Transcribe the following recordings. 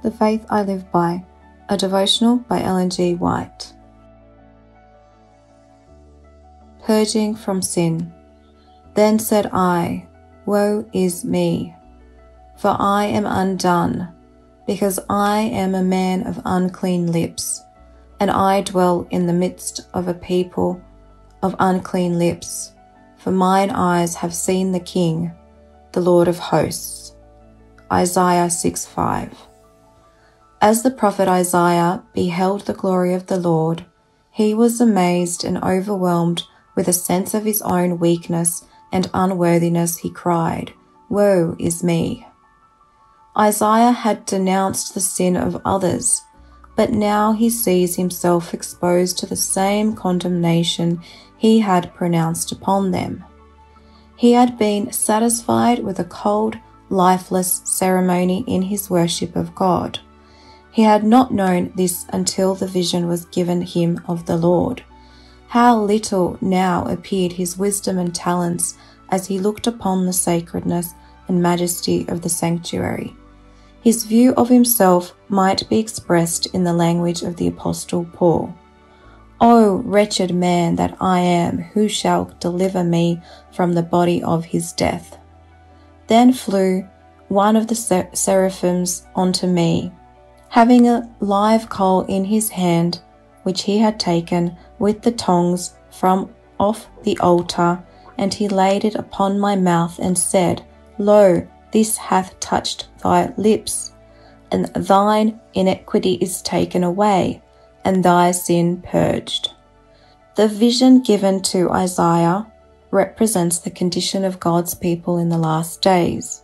The Faith I Live By, a devotional by Ellen G. White. Purging from sin. Then said I, Woe is me, for I am undone, because I am a man of unclean lips, and I dwell in the midst of a people of unclean lips, for mine eyes have seen the King, the Lord of hosts. Isaiah 6:5. As the prophet Isaiah beheld the glory of the Lord, he was amazed and overwhelmed with a sense of his own weakness and unworthiness. He cried, Woe is me! Isaiah had denounced the sin of others, but now he sees himself exposed to the same condemnation he had pronounced upon them. He had been satisfied with a cold, lifeless ceremony in his worship of God. He had not known this until the vision was given him of the Lord. How little now appeared his wisdom and talents as he looked upon the sacredness and majesty of the sanctuary. His view of himself might be expressed in the language of the Apostle Paul. O wretched man that I am, who shall deliver me from the body of his death? Then flew one of the seraphims unto me, having a live coal in his hand, which he had taken with the tongs from off the altar, and he laid it upon my mouth, and said, Lo, this hath touched thy lips, and thine iniquity is taken away, and thy sin purged. The vision given to Isaiah represents the condition of God's people in the last days.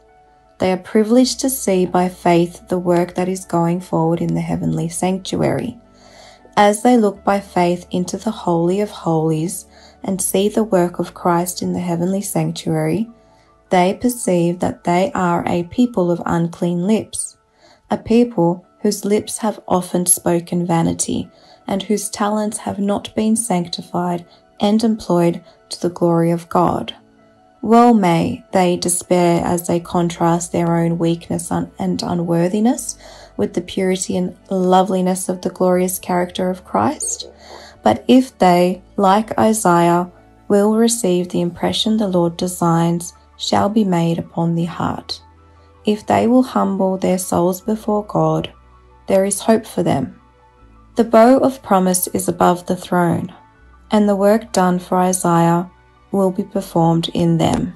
They are privileged to see by faith the work that is going forward in the heavenly sanctuary. As they look by faith into the Holy of Holies and see the work of Christ in the heavenly sanctuary, they perceive that they are a people of unclean lips, a people whose lips have often spoken vanity, and whose talents have not been sanctified and employed to the glory of God. Well may they despair as they contrast their own weakness and unworthiness with the purity and loveliness of the glorious character of Christ. But if they, like Isaiah, will receive the impression the Lord designs shall be made upon the heart, if they will humble their souls before God, there is hope for them. The bow of promise is above the throne, and the work done for Isaiah will be performed in them.